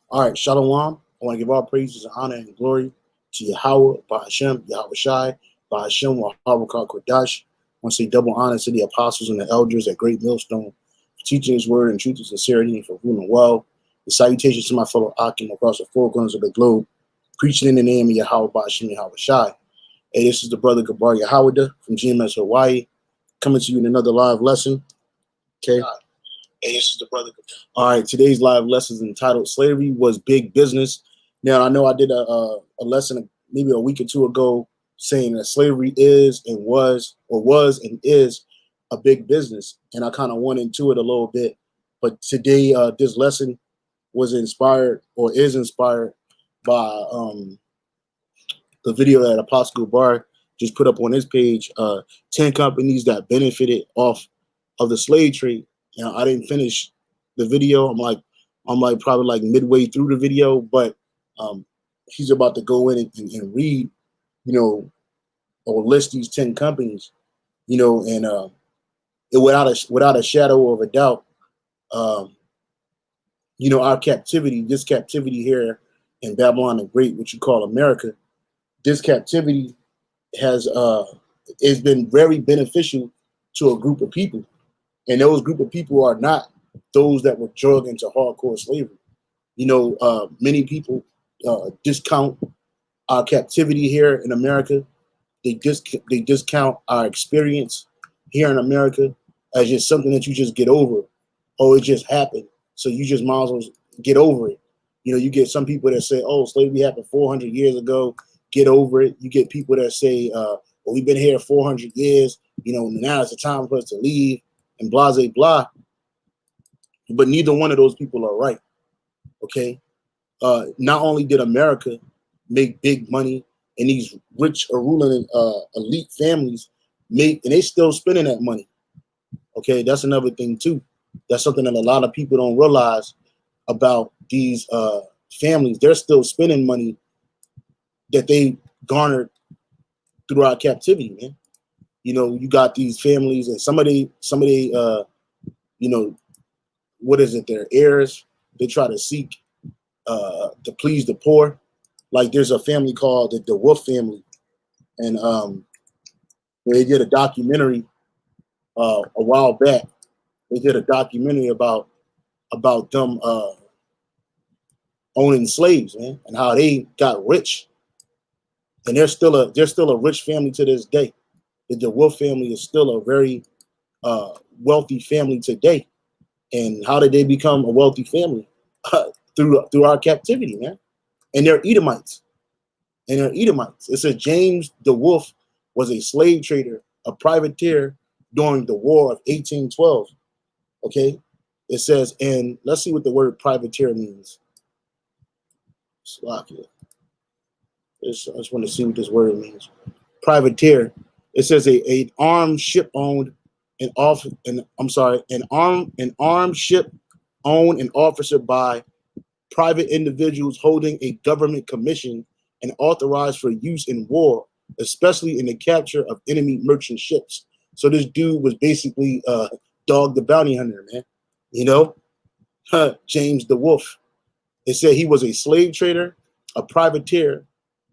All right, Shalom. I want to give all praises and honor and glory to Yahweh, Bahashem, Yahweh Shai, Bahashem, Wahabakar Kodash. I want to say double honor to the apostles and the elders at Great Millstone for teaching his word in truth and sincerity and for ruling well. The salutations to my fellow Akim across the four corners of the globe, preaching in the name of Yahweh, Bahashem, Yahweh Shai. Hey, this is the brother Gabar Yahweh from GMS Hawaii, coming to you in another live lesson. Okay. Hey, this is the brother. All right, today's live lesson is entitled "Slavery Was Big Business." Now, I know I did a lesson maybe a week or two ago saying that slavery is and was and is a big business, and I kind of went into it a little bit. But today, this lesson was inspired or is inspired by the video that Apostle Bar just put up on his page. 10 companies that benefited off of the slave trade. You know, I didn't finish the video. I'm like probably like midway through the video, but he's about to go in and read, you know, or list these 10 companies, you know, and without a shadow of a doubt, you know, our captivity, this captivity here in Babylon the Great, what you call America, this captivity has been very beneficial to a group of people. And those group of people are not those that were drugged into hardcore slavery. You know, many people discount our captivity here in America. They discount our experience here in America as just something that you just get over. Oh, it just happened. So you just might as well get over it. You know, you get some people that say, oh, slavery happened 400 years ago. Get over it. You get people that say, well, we've been here 400 years. You know, now it's the time for us to leave. And blah, blah, blah. But neither one of those people are right, okay? Not only did America make big money and these rich or ruling elite families and they still spending that money, okay? That's another thing too. That's something that a lot of people don't realize about these families. They're still spending money that they garnered throughout captivity, man. You know, you got these families and some of they you know, what is it? Their heirs. They try to seek to please the poor. Like there's a family called the Wolf family, and they did a documentary a while back. They did a documentary about them owning slaves, man, and how they got rich. And they're still a rich family to this day. The Wolf family is still a very wealthy family today. And how did they become a wealthy family? Through our captivity, man. And they're Edomites. It says James the Wolf was a slave trader, a privateer during the War of 1812. Okay? It says, and let's see what the word privateer means. Slock it. I just want to see what this word means. Privateer. It says an armed ship owned an armed ship owned and officered by private individuals holding a government commission and authorized for use in war, especially in the capture of enemy merchant ships. So this dude was basically Dog the Bounty Hunter, man. You know, James the Wolf. It said he was a slave trader, a privateer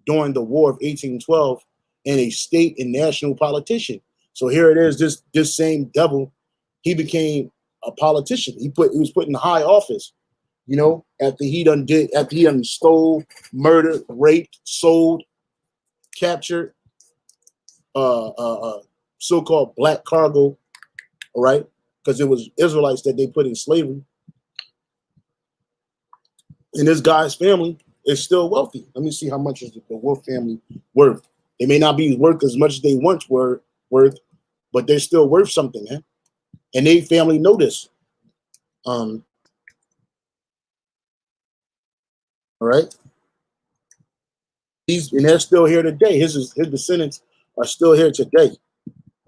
during the War of 1812, and a state and national politician. So here it is, this same devil, he became a politician. He was put in high office, you know, after he done stole, murdered, raped, sold, captured, so-called black cargo, all right? Because it was Israelites that they put in slavery. And this guy's family is still wealthy. Let me see how much is the Wolf family worth. They may not be worth as much as they once were worth, but they're still worth something, man. And they family know this. All right. And they're still here today. His descendants are still here today.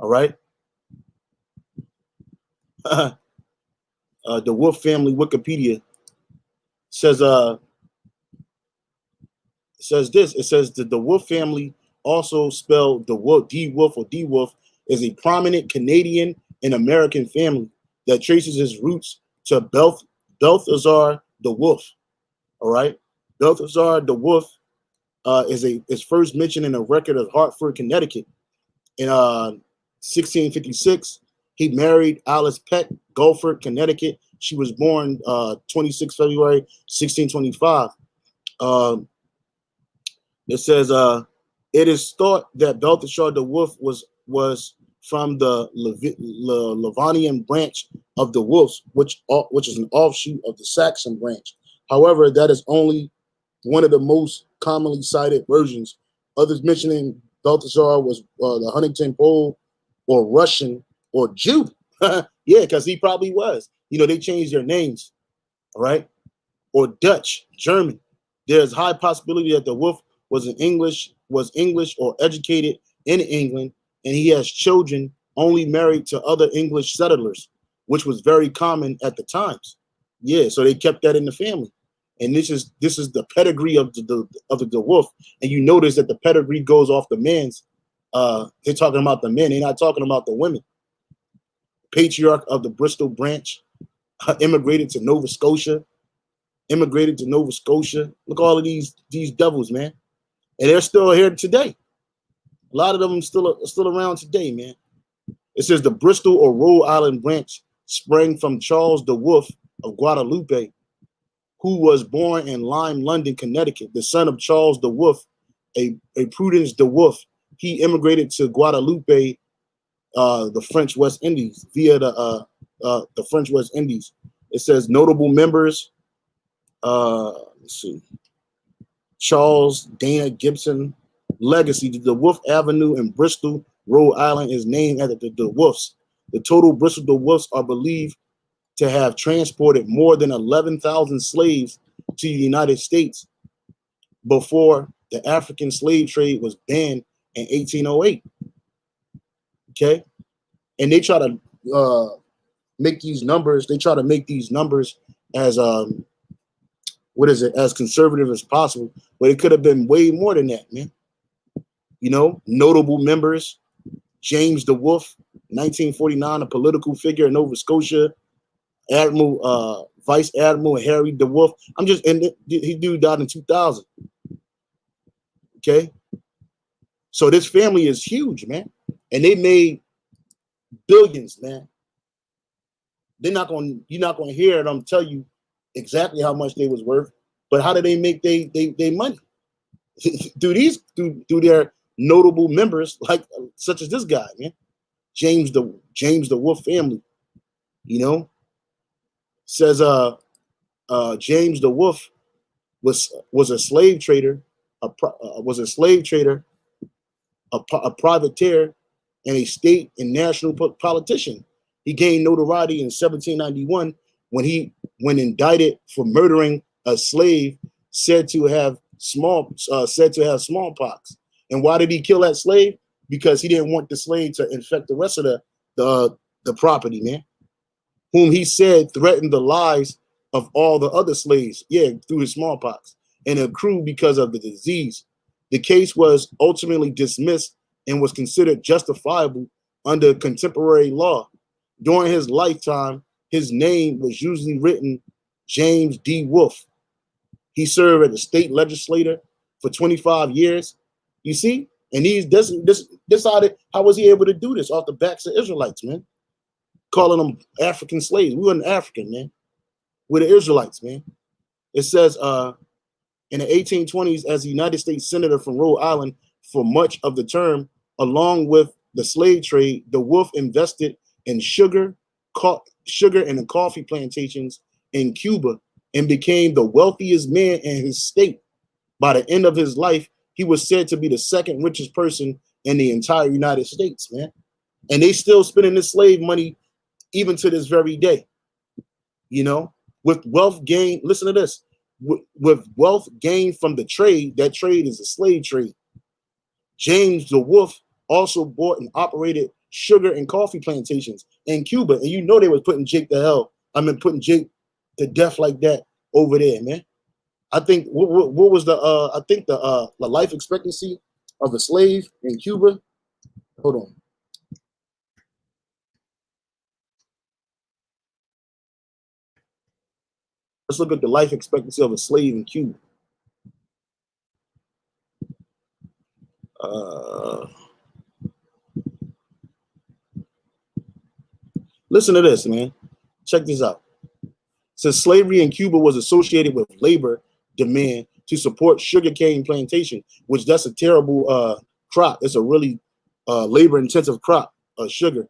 All right. The Wolf family Wikipedia says says this. It says that the Wolf family, also spelled the Wolf, D Wolf or D Wolf, is a prominent Canadian and American family that traces its roots to Balthazar the Wolf. All right, Balthazar the Wolf is first mentioned in a record of Hartford, Connecticut, in 1656. He married Alice Peck, Gulford, Connecticut. She was born 26 February 1625. It says it is thought that Balthasar the Wolf was from the Livonian branch of the Wolves, which is an offshoot of the Saxon branch. However, that is only one of the most commonly cited versions. Others mentioning Balthasar was the Huntington Pole or Russian or Jew. Yeah, because he probably was. You know, they changed their names, all right? Or Dutch, German. There's high possibility that the Wolf was English or educated in England, and he has children only married to other English settlers, which was very common at the times. Yeah, so they kept that in the family. And this is the pedigree of the Wolf. And you notice that the pedigree goes off the men's. They're talking about the men. They're not talking about the women. Patriarch of the Bristol branch immigrated to Nova Scotia. Look, all of these devils, man. And they're still here today. A lot of them still around today, man. It says the Bristol or Rhode Island branch sprang from Charles the Wolf of Guadalupe, who was born in Lyme, London, Connecticut, the son of Charles the Wolf, a Prudence the Wolf. He immigrated to Guadalupe, the French West Indies, via the French West Indies. It says notable members. Let's see. Charles Dana Gibson legacy. The Wolf Avenue in Bristol, Rhode Island is named after the Wolfs. The total Bristol Wolfs are believed to have transported more than 11,000 slaves to the United States before the African slave trade was banned in 1808. Okay, and they try to make these numbers. They try to make these numbers as as conservative as possible, but it could have been way more than that, man. You know, notable members: James the Wolf, 1949, a political figure in Nova Scotia. Admiral, Vice Admiral Harry the Wolf. He died in 2000. Okay, so this family is huge, man, and they made billions, man. You're not gonna hear them tell you exactly how much they was worth, but how did they make they money? through their notable members, like such as this guy, man, James the Wolf family. You know, says James the Wolf was a slave trader, a privateer, and a state and national politician. He gained notoriety in 1791 when indicted for murdering a slave said to have smallpox. And why did he kill that slave? Because he didn't want the slave to infect the rest of the property, man, whom he said threatened the lives of all the other slaves, through his smallpox, and accrued because of the disease. The case was ultimately dismissed and was considered justifiable under contemporary law. During his lifetime, his name was usually written James D. Wolf. He served as a state legislator for 25 years. You see? And how was he able to do this off the backs of Israelites, man? Calling them African slaves. We weren't African, man. We're the Israelites, man. It says in the 1820s, as a United States Senator from Rhode Island for much of the term, along with the slave trade, the Wolf invested in sugar and the coffee plantations in Cuba and became the wealthiest man in his state. By the end of his life, he was said to be the second richest person in the entire United States, man. And they still spending this slave money even to this very day. You know, with wealth gained, listen to this, with wealth gained from the trade, that trade is a slave trade. James the Wolf also bought and operated sugar and coffee plantations in Cuba. And you know they was putting Jake the hell I mean, putting Jake to death like that over there, man. I think what was the I think the life expectancy of a slave in Cuba. Hold on. Let's look at the life expectancy of a slave in Cuba. Listen to this, man. Check this out. Since slavery in Cuba was associated with labor demand to support sugarcane plantation, which that's a terrible crop. It's a really labor-intensive crop of sugar.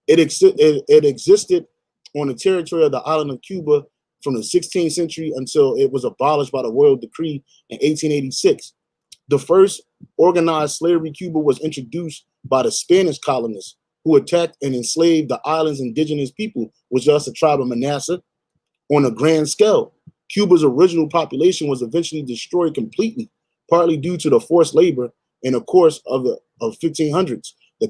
It existed on the territory of the island of Cuba from the 16th century until it was abolished by the royal decree in 1886. The first organized slavery in Cuba was introduced by the Spanish colonists who attacked and enslaved the island's indigenous people, which was the tribe of Manasseh, on a grand scale. Cuba's original population was eventually destroyed completely, partly due to the forced labor in the course of the 1500s. The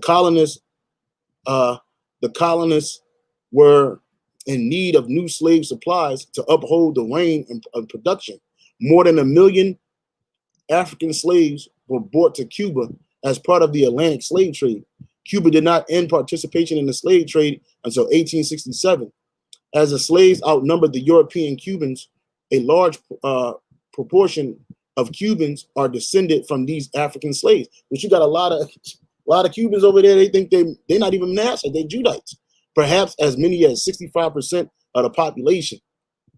colonists were in need of new slave supplies to uphold the reign of production. More than 1 million African slaves were brought to Cuba as part of the Atlantic slave trade. Cuba did not end participation in the slave trade until 1867. As the slaves outnumbered the European Cubans, a large proportion of Cubans are descended from these African slaves. But you got a lot of Cubans over there. They think they're not even Manasseh, they're Judites. Perhaps as many as 65% of the population.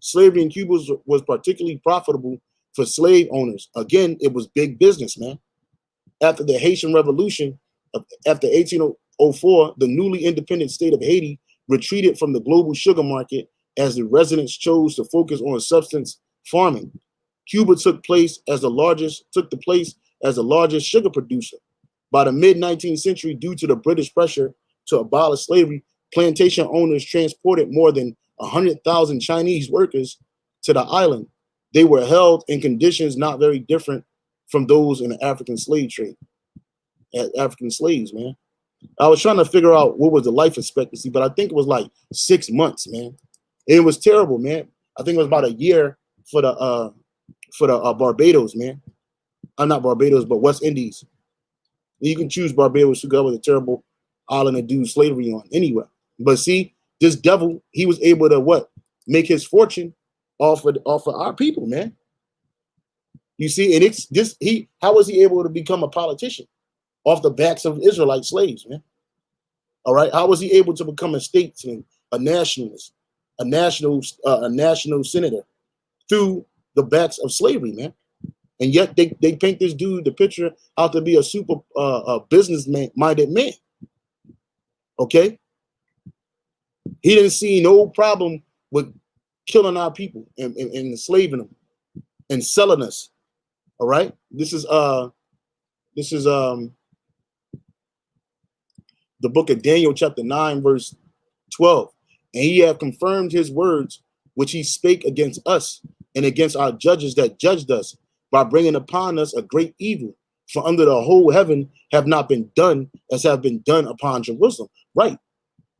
Slavery in Cuba was particularly profitable for slave owners. Again, it was big business, man. After the Haitian Revolution, after 1804, the newly independent state of Haiti retreated from the global sugar market as the residents chose to focus on subsistence farming. Cuba took the place as the largest sugar producer. By the mid-19th century, due to the British pressure to abolish slavery, plantation owners transported more than 100,000 Chinese workers to the island. They were held in conditions not very different from those in the African slave trade. African slaves, man. I was trying to figure out what was the life expectancy, but I think it was like 6 months, man. And it was terrible, man. I think it was about a year for the Barbados, man. I'm not Barbados, but West Indies. You can choose Barbados to go with a terrible island to do slavery on anywhere. But see, this devil, he was able to what? Make his fortune off of our people, man. You see, and how was he able to become a politician? Off the backs of Israelite slaves, man. All right. How was he able to become a statesman, a nationalist, a national senator through the backs of slavery, man? And yet they paint this dude, the picture, out to be a super business-minded man. Okay. He didn't see no problem with killing our people and enslaving them and selling us. All right. This is the book of Daniel, chapter 9, verse 12. And he hath confirmed his words, which he spake against us and against our judges that judged us, by bringing upon us a great evil. For under the whole heaven have not been done as have been done upon Jerusalem. Right.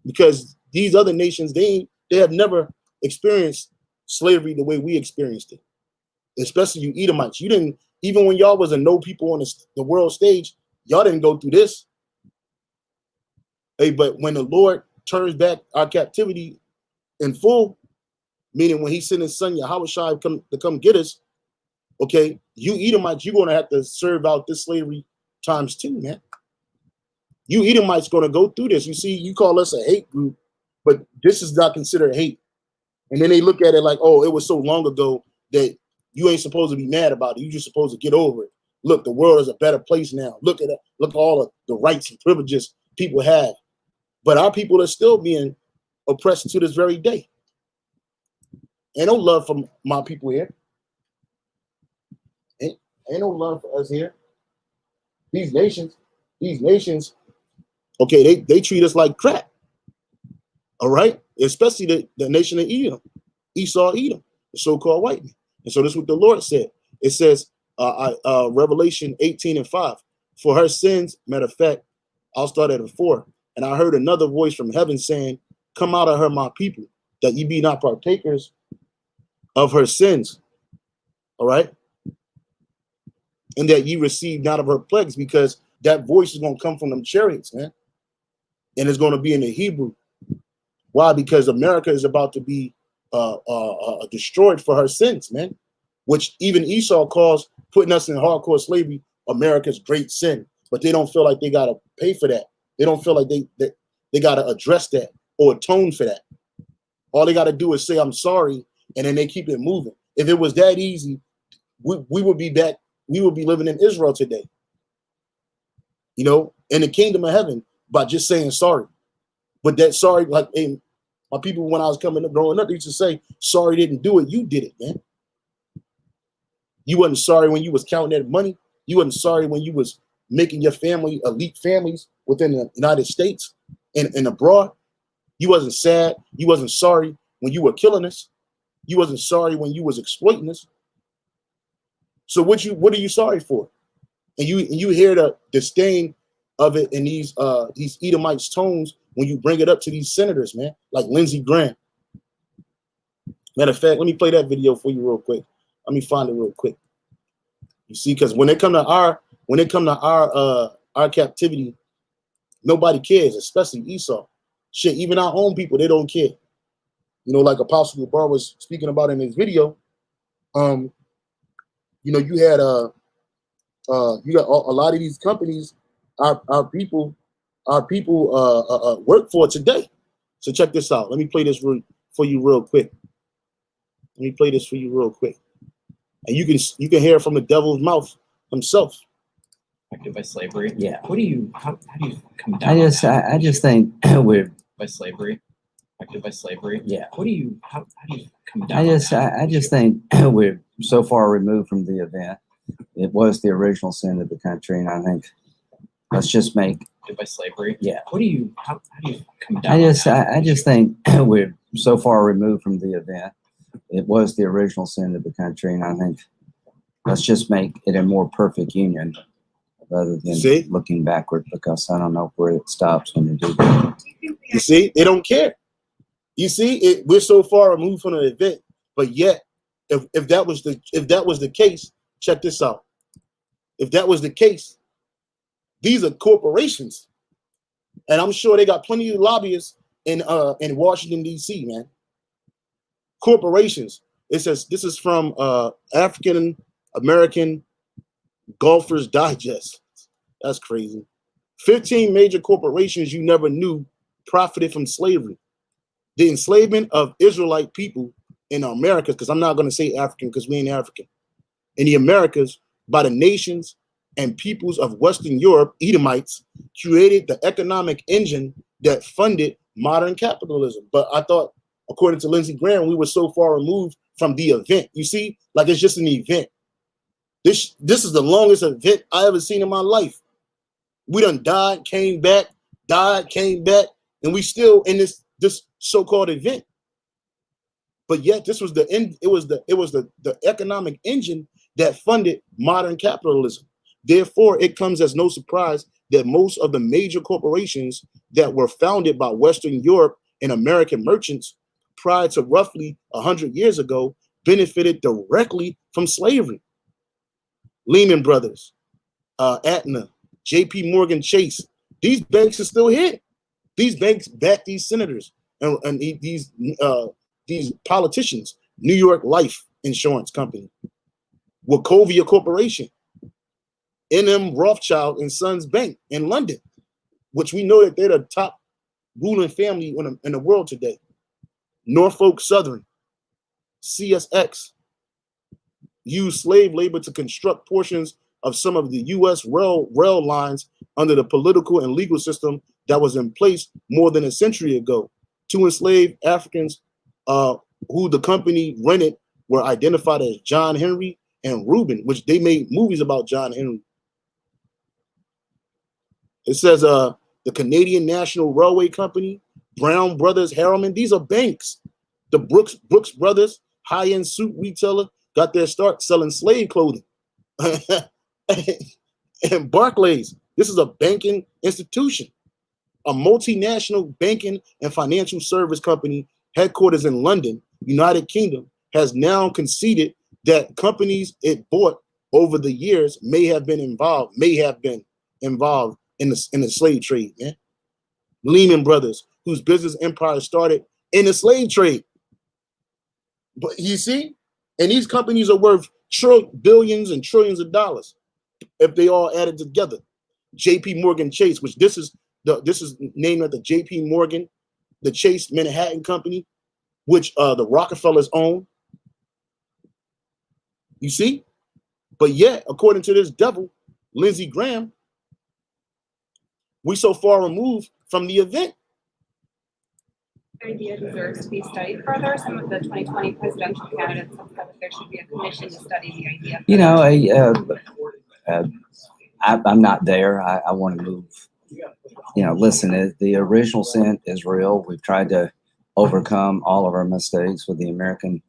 Because these other nations, they have never experienced slavery the way we experienced it. Especially you Edomites. You didn't, even when y'all was a no people on the world stage, y'all didn't go through this. Hey, but when the Lord turns back our captivity in full, meaning when he sent his son Yahushua to come get us, okay, you Edomites, you're going to have to serve out this slavery times 2, man. You Edomites going to go through this. You see, you call us a hate group, but this is not considered hate. And then they look at it like, oh, it was so long ago that you ain't supposed to be mad about it. You're just supposed to get over it. Look, the world is a better place now. Look at it. Look at all of the rights and privileges people have. But our people are still being oppressed to this very day. Ain't no love from my people here. Ain't no love for us here. These nations, okay, they treat us like crap. All right? Especially the nation of Edom, Esau, Edom, the so-called white man. And so this is what the Lord said. It says, Revelation 18:5, for her sins, matter of fact, I'll start at 4. And I heard another voice from heaven saying, come out of her, my people, that ye be not partakers of her sins, all right? And that ye receive not of her plagues, because that voice is going to come from them chariots, man. And it's going to be in the Hebrew. Why? Because America is about to be destroyed for her sins, man. Which even Esau calls putting us in hardcore slavery America's great sin. But they don't feel like they got to pay for that. They don't feel like they got to address that or atone for that. All they got to do is say, I'm sorry, and then they keep it moving. If it was that easy, we would be back. We would be living in Israel today, you know, in the kingdom of heaven, by just saying sorry. But that sorry, like, hey, my people, when I was growing up, they used to say, sorry didn't do it. You did it, man. You wasn't sorry when you was counting that money. You wasn't sorry when you was making your family elite families within the United States and abroad. You wasn't sad. You wasn't sorry when you were killing us. You wasn't sorry when you was exploiting us. So what are you sorry for? And you hear the disdain of it in these Edomites tones when you bring it up to these senators, man, like Lindsey Graham. Matter of fact, let me play that video for you real quick. Let me find it real quick. You see, because when it come to our captivity, nobody cares, especially Esau. Shit, even our own people, they don't care. You know, like Apostle Gabar was speaking about in his video. You know, you had you got a lot of these companies, our people work for today. So check this out. Let me play this for you real quick. Let me play this for you real quick. And you can hear from the devil's mouth himself. Affected by slavery. Yeah. What do you? How do you come down? I just think we're by slavery. Affected by slavery. Yeah. What do you? How do you come down? I just think we're so far removed from the event. It was the original sin of the country, and I think let's just make Affected by slavery. Yeah. What do you? How do you come down? I just think we're so far removed from the event. It was the original sin of the country, and I think let's just make it a more perfect union rather than looking backward, because I don't know where it stops when you do that. You see, they don't care. You see, we're so far removed from the event, but yet, if that was the case, check this out. If that was the case, these are corporations, and I'm sure they got plenty of lobbyists in Washington D.C., man. Corporations. It says this is from African American Golfers Digest. That's crazy. 15 major corporations you never knew profited from slavery. The enslavement of Israelite people in the Americas, because I'm not going to say African because we ain't African, in the Americas by the nations and peoples of Western Europe, Edomites, created the economic engine that funded modern capitalism. But I thought, according to Lindsey Graham, we were so far removed from the event. You see, like it's just an event. This is the longest event I ever seen in my life. We done died, came back, and we still in this so-called event. But yet this was the end. It was the economic engine that funded modern capitalism. Therefore, it comes as no surprise that most of the major corporations that were founded by Western Europe and American merchants prior to roughly 100 years ago benefited directly from slavery. Lehman Brothers, Aetna, J.P. Morgan Chase, these banks are still here. These banks back these senators and these politicians. New York Life Insurance Company, Wachovia Corporation, N.M. Rothschild and Sons Bank in London, which we know that they're the top ruling family in the world today. Norfolk Southern, CSX, used slave labor to construct portions of some of the U.S. rail lines under the political and legal system that was in place more than a century ago. Two enslaved Africans who the company rented were identified as John Henry and Reuben, which they made movies about John Henry. It says the Canadian National Railway Company, Brown Brothers Harriman, these are banks. The Brooks Brothers, high-end suit retailer, got their start selling slave clothing. And Barclays, this is a banking institution. A multinational banking and financial service company headquarters in London, United Kingdom, has now conceded that companies it bought over the years may have been involved in the slave trade, man. Lehman Brothers, whose business empire started in the slave trade. But you see, and these companies are worth billions and trillions of dollars if they all added together. J.P. Morgan Chase, which this is named after J.P. Morgan, the Chase Manhattan Company, which the Rockefellers own. You see? But yet, according to this devil, Lindsey Graham, we so far removed from the event. The idea deserves to be studied further. Some of the 2020 presidential candidates have said that there should be a commission to study the idea. You know, I'm not there. I want to move. You know, listen, the original sin is real. We've tried to overcome all of our mistakes with the American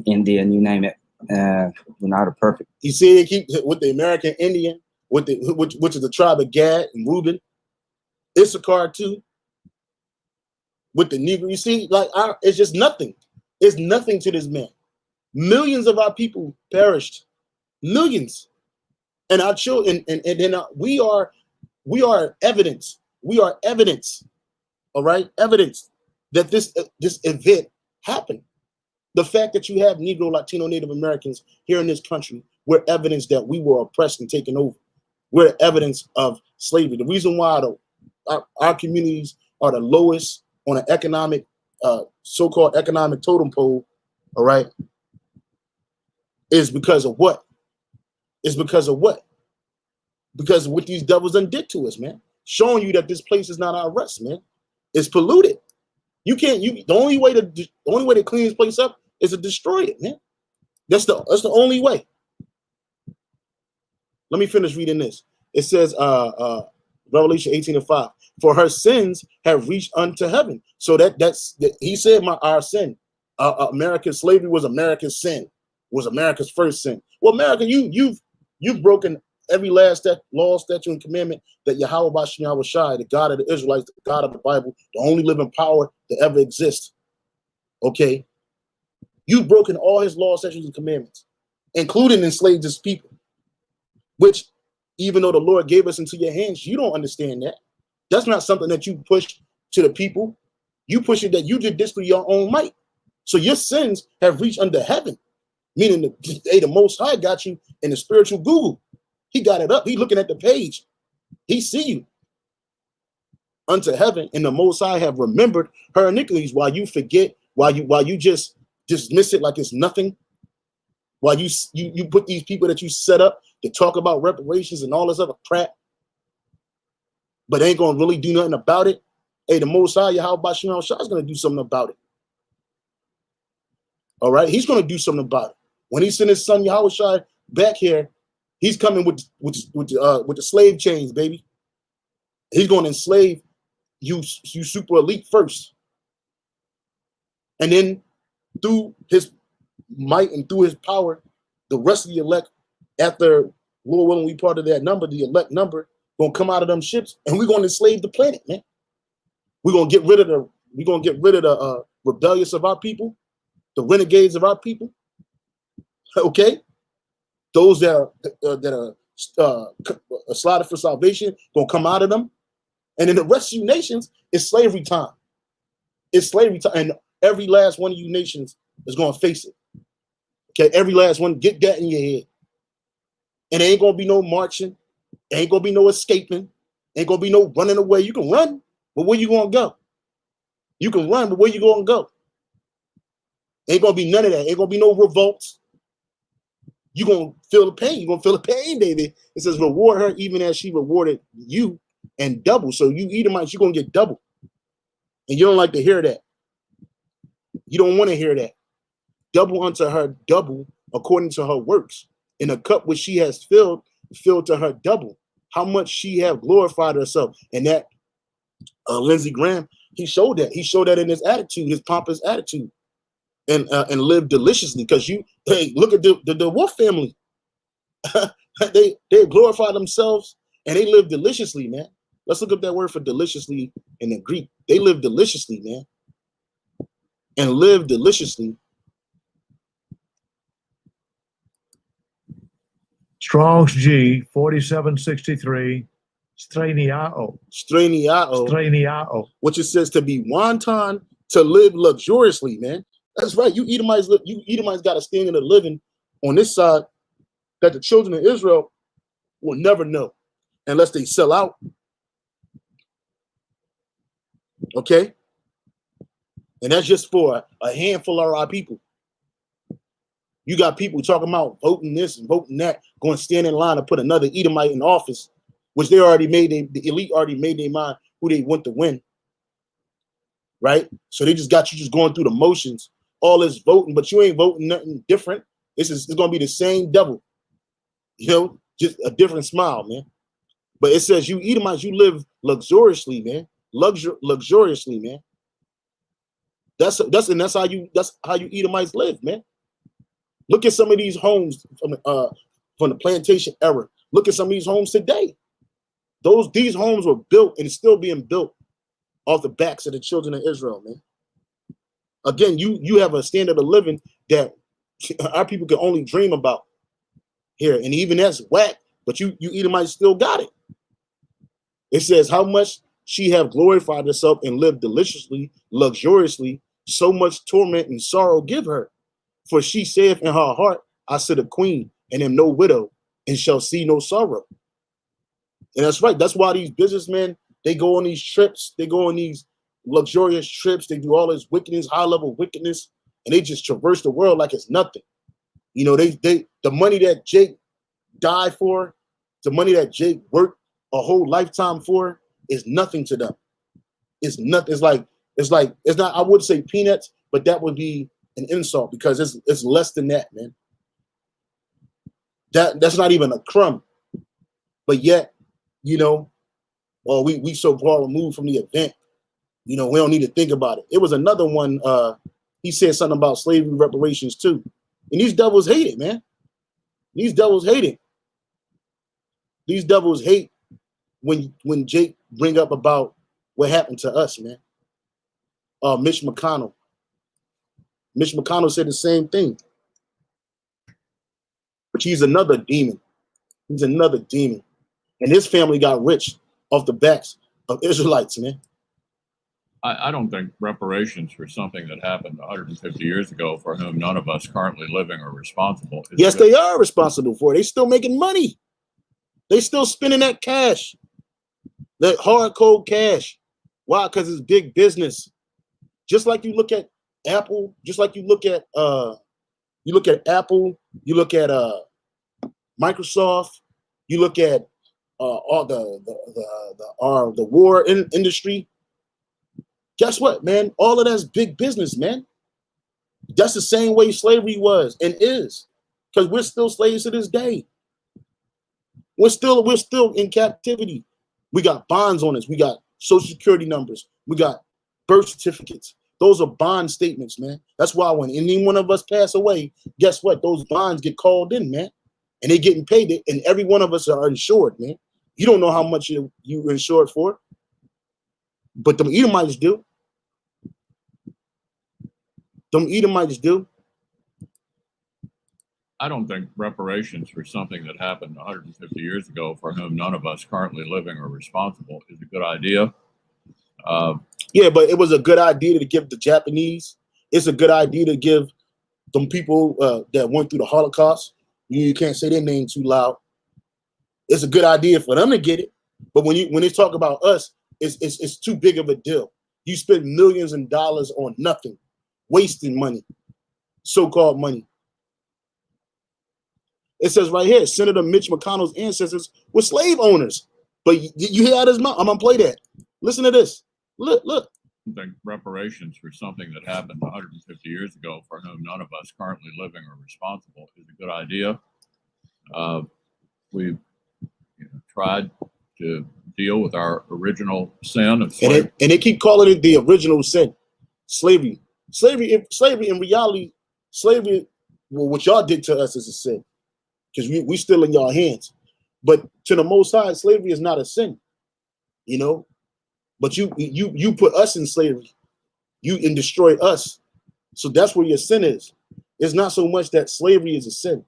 Indian, you name it. We're not a perfect. You see, it keep with the American Indian, which is the tribe of Gad and Reuben, Issachar too, with the Negro. You see, like it's just nothing. It's nothing to this man. Millions of our people perished, millions, and our children. And then we are evidence. We are evidence. All right, evidence that this event happened. The fact that you have Negro, Latino, Native Americans here in this country, we're evidence that we were oppressed and taken over. We're evidence of slavery. The reason why our communities are the lowest on an economic, so-called economic totem pole, all right, is because of what? Because of what what these devils done did to us, man. Showing you that this place is not our rest, man. It's polluted. The only way to clean this place up is to destroy it, man. That's the only way. Let me finish reading this. It says, Revelation 18:5. For her sins have reached unto heaven. So that's he said our sin. America's slavery was America's sin. Was America's first sin. Well, America, you've broken every last law, statute, and commandment that Yahweh Bashem Yahweh Shai, the God of the Israelites, the God of the Bible, the only living power to ever exist. Okay, you've broken all his laws, statutes, and commandments, including enslaved his people. Which, even though the Lord gave us into your hands, you don't understand that. That's not something that you push to the people. You push it that you did this through your own might. So your sins have reached unto heaven, meaning the Most High got you in the spiritual Google. He got it up. He looking at the page. He see you unto heaven, and the Most High have remembered her iniquities. While you forget, while you just dismiss it like it's nothing, while you put these people that you set up to talk about reparations and all this other crap, but ain't gonna really do nothing about it. Hey, the Most High, Yahweh Bashem Yahweh Shai is gonna do something about it. All right, he's gonna do something about it. When he sent his son Yahweh Shai back here, he's coming with the slave chains, baby. He's going to enslave you super elite first, and then through his might and through his power, the rest of the elect, after Lord willing, we part of that number, the elect number, gonna come out of them ships, and we're gonna enslave the planet, man. We're gonna get rid of the rebellious of our people, the renegades of our people. Okay. Those that are slaughtered for salvation gonna come out of them, and in the rest of you nations, it's slavery time. It's slavery time, and every last one of you nations is gonna face it. Okay, every last one, get that in your head. And there ain't gonna be no marching, ain't gonna be no escaping, ain't gonna be no running away. You can run, but where you gonna go? You can run, but where you gonna go? Ain't gonna be none of that. Ain't gonna be no revolts. You're going to feel the pain. You're going to feel the pain, baby. It says, reward her even as she rewarded you, and double. So you Edomites, you're going to get double. And you don't like to hear that. You don't want to hear that. Double unto her double according to her works. In a cup which she has filled to her double. How much she have glorified herself. And that Lindsey Graham, he showed that. He showed that in his attitude, his pompous attitude. And live deliciously, because look at the Wolf family. they glorify themselves and they live deliciously, man. Let's look up that word for deliciously in the Greek. They live deliciously, man. and live deliciously. Strong's G 4763 Straniao. Straniao, which it says to be wanton, to live luxuriously, man. That's right. You Edomites got a standard of living on this side that the children of Israel will never know unless they sell out. Okay? And that's just for a handful of our people. You got people talking about voting this and voting that, going to stand in line to put another Edomite in office, which they already made, the elite already made their mind who they want to win. Right? So they just got you just going through the motions, all this voting, but you ain't voting nothing different. It's going to be the same devil, you know, just a different smile, man. But it says you Edomites, you live luxuriously, man. Luxuriously, man. That's how you Edomites live, man. Look at some of these homes from the plantation era. Look at some of these homes today. These homes were built and it's still being built off the backs of the children of Israel, man. Again, you have a standard of living that our people can only dream about here, and even that's whack. But you Edomites still got it. It says, how much she have glorified herself and lived deliciously, luxuriously, so much torment and sorrow give her. For she saith in her heart, I sit a queen and am no widow and shall see no sorrow. And that's right. That's why these businessmen, they go on these trips. They go on these luxurious trips. They do all this wickedness, high-level wickedness, and they just traverse the world like it's nothing. You know, the money that Jake died for, the money that Jake worked a whole lifetime for is nothing to them. It's nothing. It's not, I would say peanuts, but that would be an insult because it's less than that, man. That's not even a crumb. But yet, you know, we so far removed from the event, you know, we don't need to think about it. It was another one, he said something about slavery reparations too. And these devils hate it, man. These devils hate it. These devils hate when Jake bring up about what happened to us, man. Mitch McConnell. Mitch McConnell said the same thing. But he's another demon. He's another demon. And his family got rich off the backs of Israelites, man. I don't think reparations for something that happened 150 years ago for whom none of us currently living are responsible. Yes, they are responsible for it. They still making money. They still spending that cash, that hard cold cash. Why? Because it's big business. Just like you look at Apple, just like you look at Apple, you look at Microsoft, you look at all the war industry. Guess what, man? All of that's big business, man. That's the same way slavery was and is, because we're still slaves to this day. We're still in captivity. We got bonds on us. We got social security numbers. We got birth certificates. Those are bond statements, man. That's why when any one of us pass away, guess what? Those bonds get called in, man. And they're getting paid, and every one of us are insured, man. You don't know how much you're insured for, but them Edomites do. Them Edomites do. I don't think reparations for something that happened 150 years ago for whom none of us currently living are responsible is a good idea. Yeah, but it was a good idea to give the Japanese. It's a good idea to give them people that went through the Holocaust. You can't say their name too loud. It's a good idea for them to get it. But when they talk about us, it's too big of a deal. You spend millions of dollars on nothing, wasting money, so-called money. It says right here, Senator Mitch McConnell's ancestors were slave owners. But you hear out his mouth. I'm gonna play that. Listen to this. Look. I think reparations for something that happened 150 years ago for whom none of us currently living are responsible is a good idea. We've tried to deal with our original sin of slavery. And they keep calling it the original sin, slavery. Slavery in reality, slavery, well, what y'all did to us is a sin because we still in y'all hands. But to the Most High, slavery is not a sin, you know. But you put us in slavery, you and destroyed us, So that's where your sin is. It's not so much that slavery is a sin.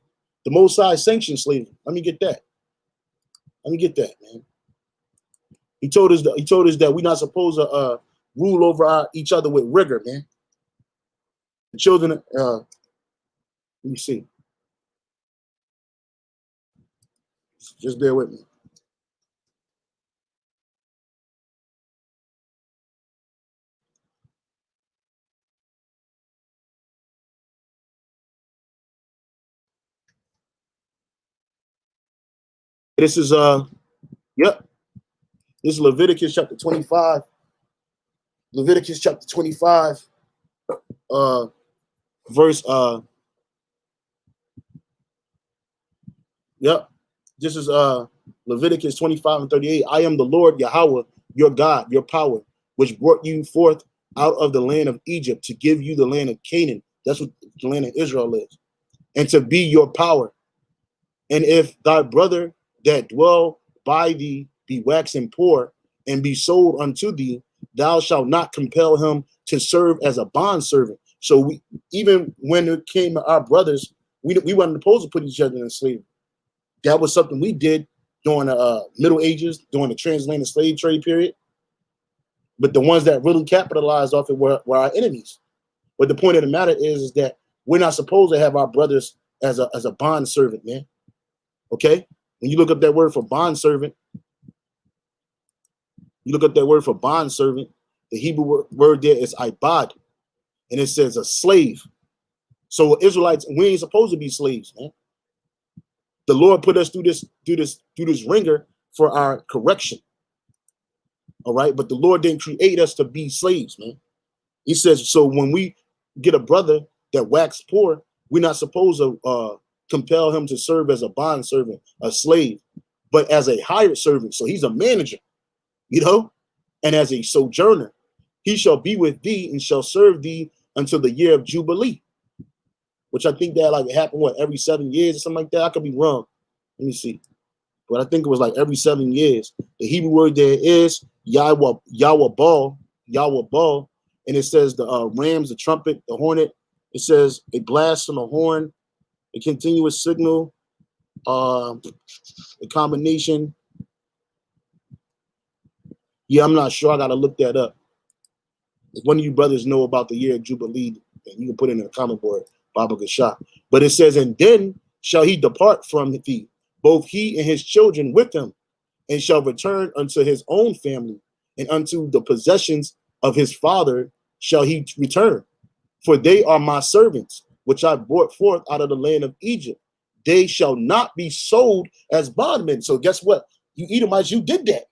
The Most High sanctioned slavery. Let me get that. Let me get that, man. He told us that we're not supposed to rule over each other with rigor, man. The children, let me see. Just bear with me. This is yep. This is Leviticus chapter 25. Leviticus chapter 25, verse yep. This is Leviticus 25 and 38. I am the Lord Yahweh, your God, your power, which brought you forth out of the land of Egypt to give you the land of Canaan. That's what the land of Israel is. And to be your power. And if thy brother that dwell by thee be waxen poor and be sold unto thee, thou shalt not compel him to serve as a bondservant. So we, even when it came to our brothers, we weren't supposed to put each other in slavery. That was something we did during the Middle Ages, during the transatlantic slave trade period. But the ones that really capitalized off it were our enemies. But the point of the matter is that we're not supposed to have our brothers as a bondservant, man. Okay? When you look up that word for bondservant, the Hebrew word there is ibad, and it says a slave. So Israelites, we ain't supposed to be slaves, man. The Lord put us through this ringer for our correction. All right, but the Lord didn't create us to be slaves, man. He says, so when we get a brother that wax poor, we're not supposed to compel him to serve as a bondservant, a slave, but as a hired servant. So he's a manager, you know, and as a sojourner, he shall be with thee and shall serve thee until the year of Jubilee, which I think that like happened, every 7 years or something like that. I could be wrong. Let me see. But I think it was like every 7 years. The Hebrew word there is Yahweh Ball, and it says the rams, the trumpet, the hornet. It says a blast on the horn, a continuous signal, a combination. Yeah, I'm not sure. I gotta look that up. If one of you brothers know about the year of Jubilee, you can put it in the comment board, Baba Gashah. But it says, and then shall he depart from thee, both he and his children with him, and shall return unto his own family, and unto the possessions of his father shall he return. For they are my servants, which I brought forth out of the land of Egypt. They shall not be sold as bondmen. So guess what? You Edomites, you did that.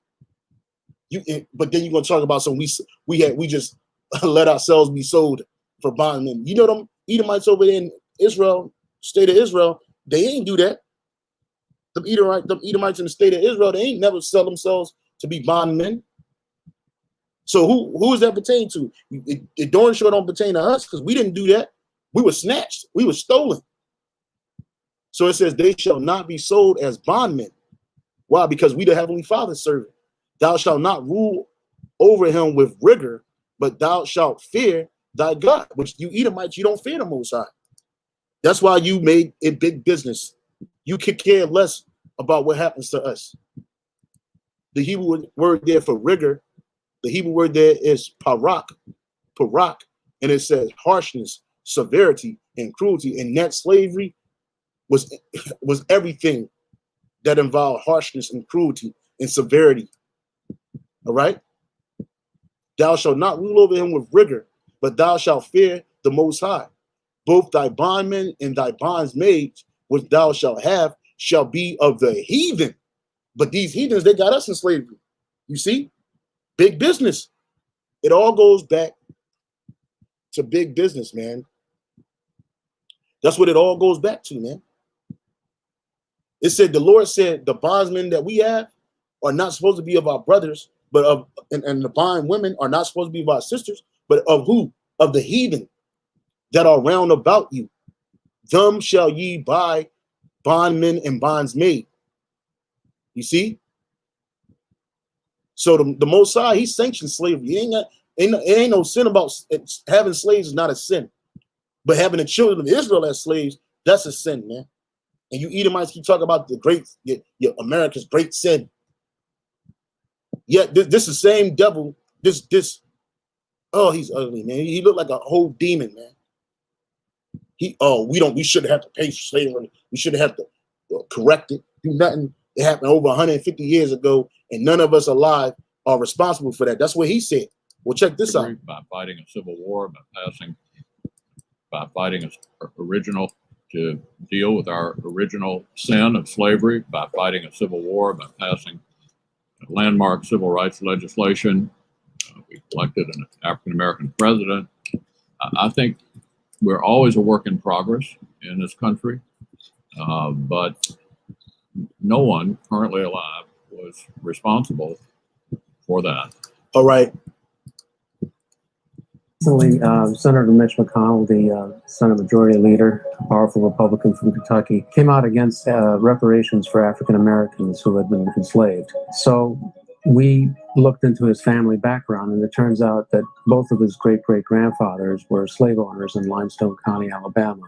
But then you're gonna talk about some we just let ourselves be sold for bondmen. You know them Edomites over there in Israel, state of Israel, they ain't do that. Them Edomites in the state of Israel, they ain't never sell themselves to be bondmen. So who is that pertain to? It darn sure don't pertain to us, because we didn't do that. We were snatched. We were stolen. So it says they shall not be sold as bondmen. Why? Because we the Heavenly Father's servant. Thou shalt not rule over him with rigor, but thou shalt fear thy God, which you Edomites, you don't fear the Most High. That's why you made it big business. You could care less about what happens to us. The Hebrew word there for rigor, the Hebrew word there is parak, and it says harshness, severity, and cruelty. And that slavery was everything that involved harshness and cruelty and severity. All right? Thou shalt not rule over him with rigor, but thou shalt fear the Most High. Both thy bondmen and thy bondsmaids, which thou shalt have, shall be of the heathen. But these heathens, they got us in slavery. You see? Big business. It all goes back to big business, man. That's what it all goes back to, man. It said, the Lord said, the bondsmen that we have are not supposed to be of our brothers, but and the bond women are not supposed to be of our sisters, but of who? Of the heathen that are round about you. Them shall ye buy bondmen and bondsmaid. You see? So the Most High, he sanctioned slavery. It ain't no sin about having slaves is not a sin. But having the children of Israel as slaves, that's a sin, man. And you Edomites keep talking about the great, your America's great sin. Yet this is the same devil. Oh, he's ugly, man. He looked like a whole demon, man. We shouldn't have to pay for slavery. We shouldn't have to correct it, do nothing. It happened over 150 years ago, and none of us alive are responsible for that. That's what he said. Well, check this out. By fighting a civil war, by fighting a original to deal with our original sin of slavery, by fighting a civil war, by passing landmark civil rights legislation. We elected an African-American president. I think we're always a work in progress in this country, but no one currently alive was responsible for that. All right. Recently, Senator Mitch McConnell, the Senate Majority Leader, a powerful Republican from Kentucky, came out against reparations for African Americans who had been enslaved. So we looked into his family background, and it turns out that both of his great-great-grandfathers were slave owners in Limestone County, Alabama.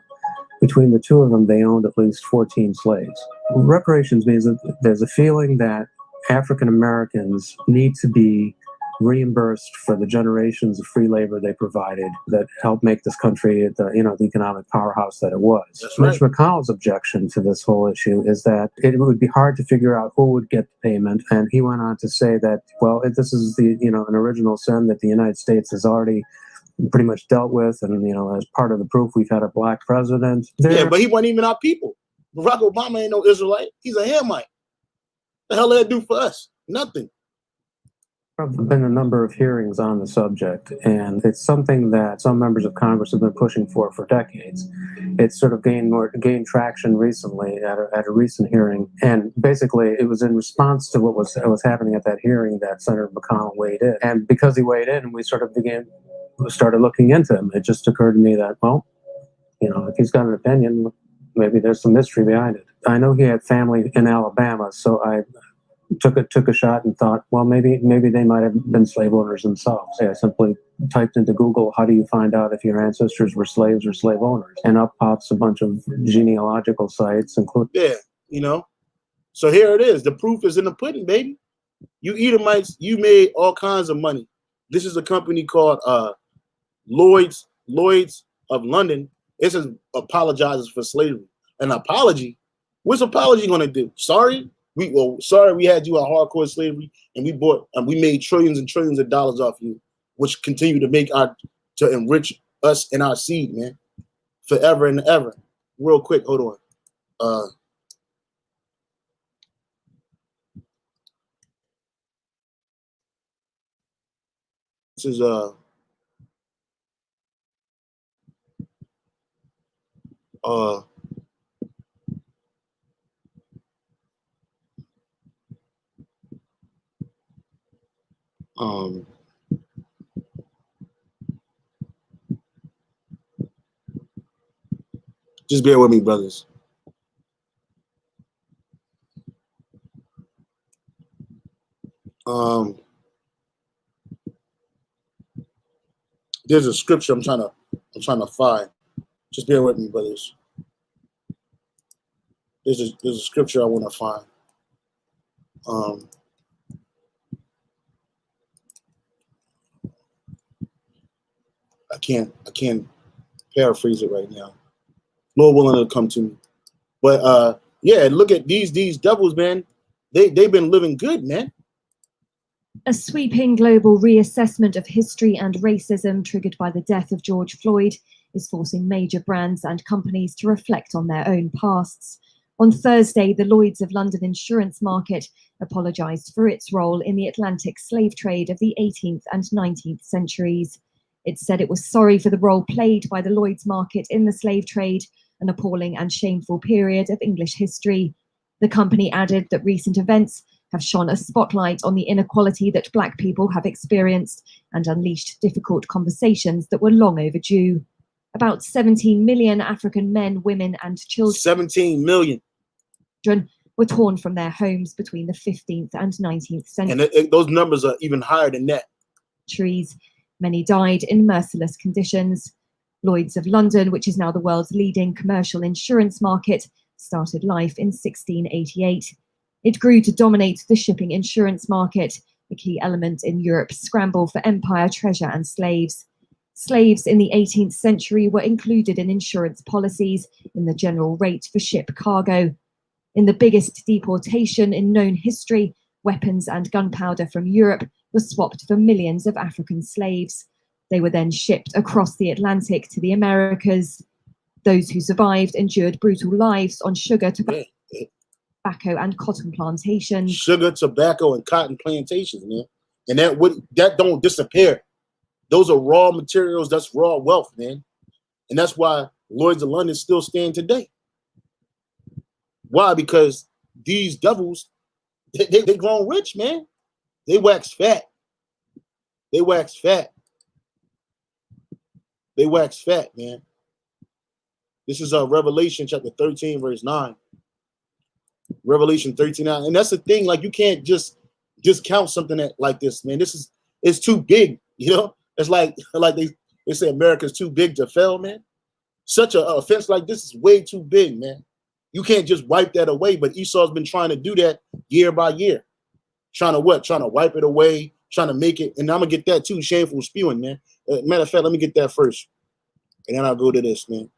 Between the two of them, they owned at least 14 slaves. Reparations means that there's a feeling that African Americans need to be reimbursed for the generations of free labor they provided that helped make this country the economic powerhouse that it was. That's right. Mitch McConnell's objection to this whole issue is that it would be hard to figure out who would get the payment, and he went on to say that, well, this is an original sin that the United States has already pretty much dealt with, and as part of the proof, we've had a black president. Yeah, but he wasn't even our people. Barack Obama ain't no Israelite. He's a Hamite. The hell did that do for us? Nothing. There have been a number of hearings on the subject, and it's something that some members of Congress have been pushing for decades. It's sort of gained traction recently at a recent hearing, and basically it was in response to what was happening at that hearing that Senator McConnell weighed in. And because he weighed in, we started looking into him. It just occurred to me that, well, if he's got an opinion, maybe there's some mystery behind it. I know he had family in Alabama, so I took a shot and thought, well, maybe they might have been slave owners themselves. I simply typed into Google, how do you find out if your ancestors were slaves or slave owners? And up pops a bunch of genealogical sites, including... Yeah, So here it is. The proof is in the pudding, baby. You Edomites, you made all kinds of money. This is a company called Lloyd's of London. It says apologizes for slavery. An apology? What's apology going to do? Sorry? Sorry we had you on hardcore slavery, and we made trillions and trillions of dollars off you, which continue to enrich us and our seed, man, forever and ever. Real quick, hold on. This is just bear with me, brothers. There's a scripture I'm trying to find. Just bear with me, brothers. There's a scripture I want to find. I can't paraphrase it right now. Lord willing, to come to me. But yeah, look at these devils, man. They've been living good, man. A sweeping global reassessment of history and racism triggered by the death of George Floyd is forcing major brands and companies to reflect on their own pasts. On Thursday, the Lloyd's of London insurance market apologised for its role in the Atlantic slave trade of the 18th and 19th centuries. It said it was sorry for the role played by the Lloyd's market in the slave trade, an appalling and shameful period of English history. The company added that recent events have shone a spotlight on the inequality that Black people have experienced and unleashed difficult conversations that were long overdue. About 17 million African men, women, and children 17 million were torn from their homes between the 15th and 19th centuries. And those numbers are even higher than that. Many died in merciless conditions. Lloyd's of London, which is now the world's leading commercial insurance market, started life in 1688. It grew to dominate the shipping insurance market, a key element in Europe's scramble for empire, treasure, and slaves. Slaves in the 18th century were included in insurance policies in the general rate for ship cargo. In the biggest deportation in known history, weapons and gunpowder from Europe were swapped for millions of African slaves. They were then shipped across the Atlantic to the Americas. Those who survived endured brutal lives on sugar, tobacco, and cotton plantations. Sugar, tobacco, and cotton plantations, man. And that don't disappear. Those are raw materials. That's raw wealth, man. And that's why Lloyd's of London still stand today. Why? Because these devils, they grown rich, man. They wax fat. They wax fat. They wax fat, man. This is Revelation chapter 13, verse 9. Revelation 13:9. And that's the thing, like, you can't just discount something like this, man. It's too big, you know? It's like they say America's too big to fail, man. Such an offense like this is way too big, man. You can't just wipe that away, but Esau's been trying to do that year by year. Trying to what? Trying to wipe it away, trying to make it, and I'm gonna get that too, shameful spewing, man. Matter of fact, let me get that first, and then I'll go to this, man.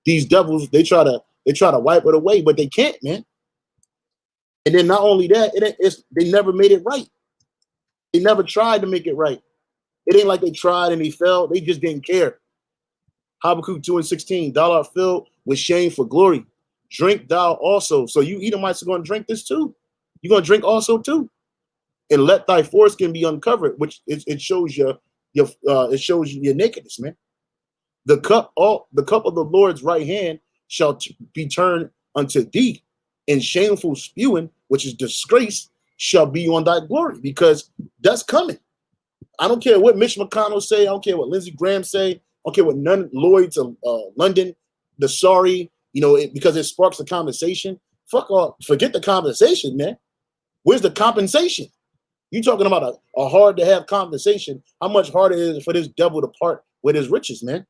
These devils, they try to wipe it away, but they can't, man. And then not only that, they never made it right. They never tried to make it right. It ain't like they tried and they failed. They just didn't care. Habakkuk 2:16, thou art filled with shame for glory. Drink thou also. So you Edomites are going to drink this too. You're going to drink also too. And let thy foreskin be uncovered, which it shows your nakedness, man. The cup of the Lord's right hand shall be turned unto thee, and shameful spewing, which is disgrace, shall be on thy glory, because that's coming. I don't care what Mitch McConnell say. I don't care what Lindsey Graham say. I don't care what none Lloyd's of London, the sorry, because it sparks a conversation. Fuck off. Forget the conversation, man. Where's the compensation? You talking about a hard to have conversation. How much harder is it for this devil to part with his riches, man?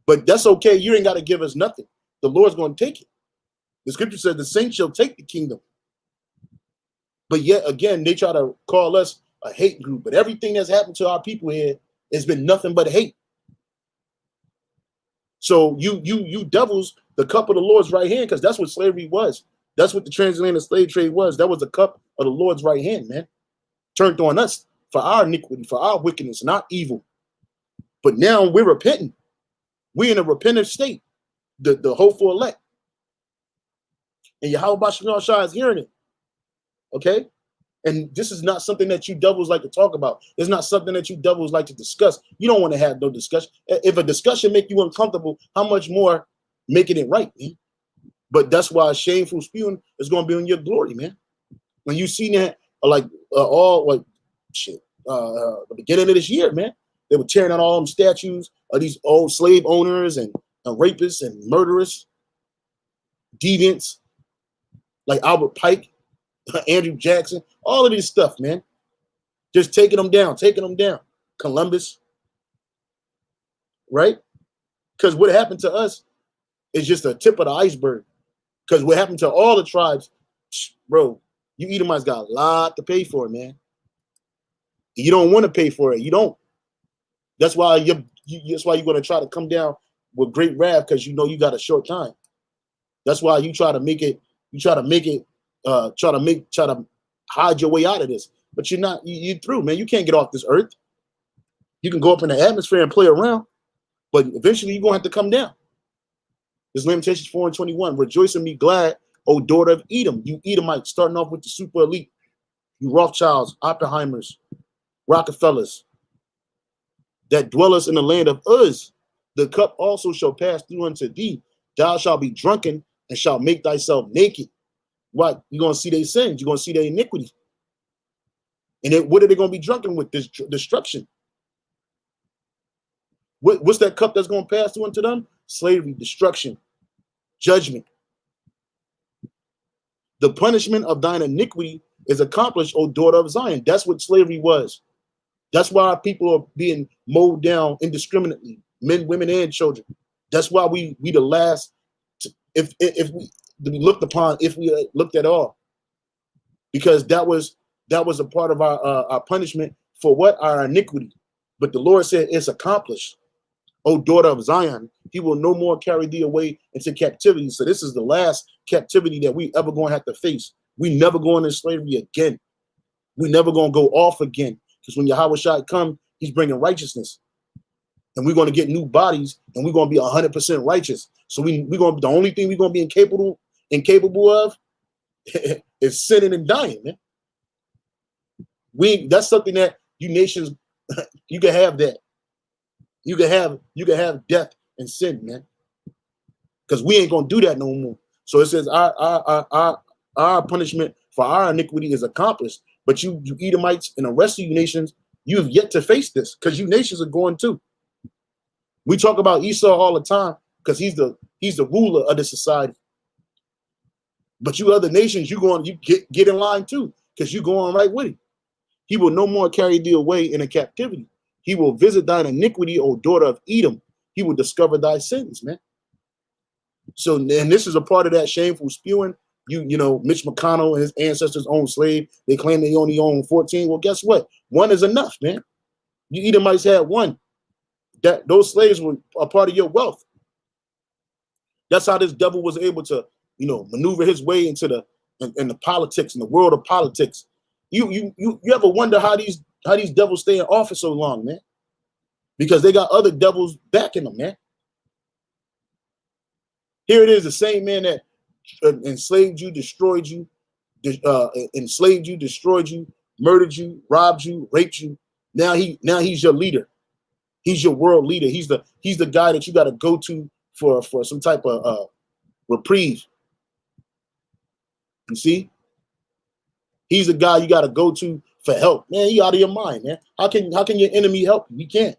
But that's okay. You ain't got to give us nothing. The Lord's going to take it. The scripture says the saints shall take the kingdom. But yet again, they try to call us a hate group. But everything that's happened to our people here has been nothing but hate. So you devils, the cup of the Lord's right hand, because that's what slavery was. That's what the transatlantic slave trade was. That was the cup of the Lord's right hand, man. Turned on us for our iniquity, for our wickedness, not evil. But now we're repenting. We're in a repentant state, the hopeful elect. And Yahweh Shah Shah is hearing it. Okay? And this is not something that you devils like to talk about. It's not something that you devils like to discuss. You don't want to have no discussion. If a discussion make you uncomfortable, how much more making it right, man? But that's why shameful spewing is going to be on your glory, man. When you see that, the beginning of this year, man, they were tearing out all them statues of these old slave owners and rapists and murderers, deviants, like Albert Pike, Andrew Jackson, all of this stuff, man. Just taking them down. Columbus, right? Because what happened to us is just a tip of the iceberg. Because what happened to all the tribes, bro, you Edomites got a lot to pay for, man. You don't want to pay for it. You don't. That's why you're going to try to come down with great wrath, because you know you got a short time. That's why you try to hide your way out of this. But you're not. You're through, man. You can't get off this earth. You can go up in the atmosphere and play around, but eventually you're going to have to come down. This Lamentations 4:21. Rejoice and be glad, O daughter of Edom. You Edomites, starting off with the super elite. You Rothschilds, Oppenheimers, Rockefellers, that dwellest in the land of Uz. The cup also shall pass through unto thee. Thou shalt be drunken and shalt make thyself naked. What? You're going to see their sins. You're going to see their iniquity. And what are they going to be drunken with? This destruction. What's that cup that's going to pass through unto them? Slavery, destruction, judgment. The punishment of thine iniquity is accomplished, O daughter of Zion. That's what slavery was. That's why people are being mowed down indiscriminately, men, women, and children. That's why we the last, if we looked upon, if we looked at all, because that was a part of our punishment for what? Our iniquity. But the Lord said it's accomplished. O daughter of Zion, he will no more carry thee away into captivity. So this is the last captivity that we ever going to have to face. We never going into slavery again. We never going to go off again. Because when Yahweh Shai come, he's bringing righteousness. And we're going to get new bodies, and we're going to be 100% righteous. So we're going to, the only thing we're going to be incapable of is sinning and dying, man. That's something that you nations, you can have that. You can have death and sin, man. Because we ain't gonna do that no more. So it says our punishment for our iniquity is accomplished. But you Edomites and the rest of you nations, you have yet to face this, because you nations are going too. We talk about Esau all the time because he's the ruler of the society. But you other nations, you get in line too, because you going right with him. He will no more carry thee away in a captivity. He will visit thine iniquity, O daughter of Edom. He will discover thy sins, man. So, and this is a part of that shameful spewing. You know, Mitch McConnell and his ancestors owned slave. They claim they only own 14. Well, guess what? One is enough, man. You Edomites had one. Those slaves were a part of your wealth. That's how this devil was able to, maneuver his way into the politics, in the world of politics. You ever wonder how these devils stay in office so long, man? Because they got other devils backing them, man. Here it is, the same man that enslaved you, destroyed you, murdered you, robbed you, raped you. Now he's your leader. He's your world leader. He's the guy that you got to go to for some type of reprieve. You see? He's the guy you got to go to for help. Man, you out of your mind, man. How can your enemy help you? He can't.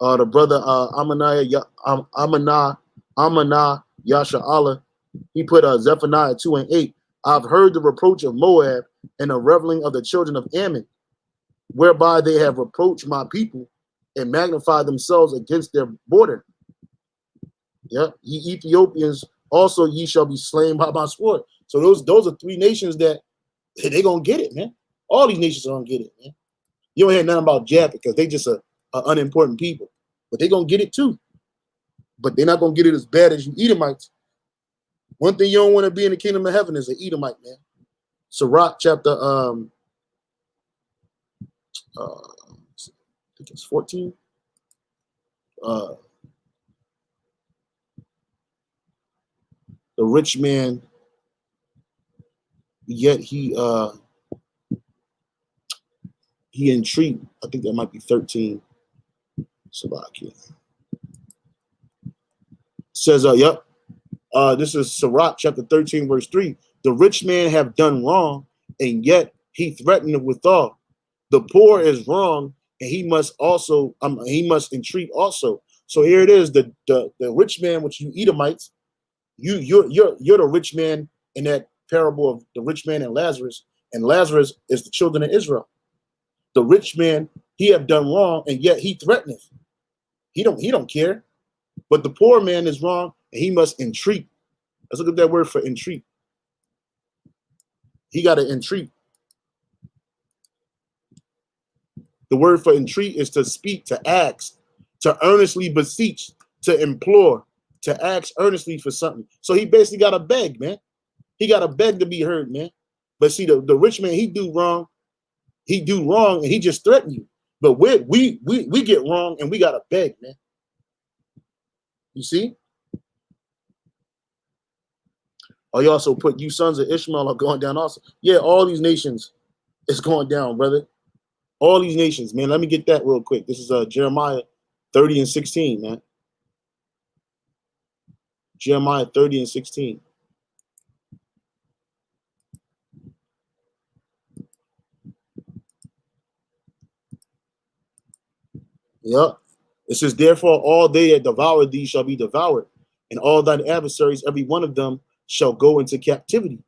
The brother Amanah Yasha Allah, he put Zephaniah 2:8. I've heard the reproach of Moab and the reveling of the children of Ammon, whereby they have reproached my people and magnified themselves against their border. Yeah, ye Ethiopians also, ye shall be slain by my sword. So those are three nations that they gonna get it, man. All these nations are gonna get it, man. You don't hear nothing about Japan because they just are unimportant people, but they gonna get it too. But they're not gonna get it as bad as you Edomites. One thing you don't want to be in the kingdom of heaven is an Edomite, man. Sirach chapter I think it's 14. The rich man, yet he entreat. I think that might be 13. Salakia. Says, yep. This is Sirach chapter 13, verse 3. The rich man have done wrong, and yet he threatened withal. The poor is wrong, and he must entreat also. So here it is, the rich man, which you Edomites, you're the rich man in that parable of the rich man and Lazarus is the children of Israel. The rich man, he have done wrong, and yet he threateneth. He don't care. But the poor man is wrong, and he must entreat. Let's look at that word for entreat. He got to entreat. The word for entreat is to speak, to ask, to earnestly beseech, to implore, to ask earnestly for something. So he basically got to beg, man. He got to beg to be heard, man. But see, the rich man, he do wrong, and he just threaten you. But we get wrong, and we got to beg, man. You see? Oh, you also put you sons of Ishmael are going down also. Yeah, all these nations is going down, brother. All these nations, man. Let me get that real quick. This is Jeremiah 30 and 16, man. Jeremiah 30 and 16. Yep. It says, therefore, all they that devour thee shall be devoured, and all thine adversaries, every one of them, shall go into captivity.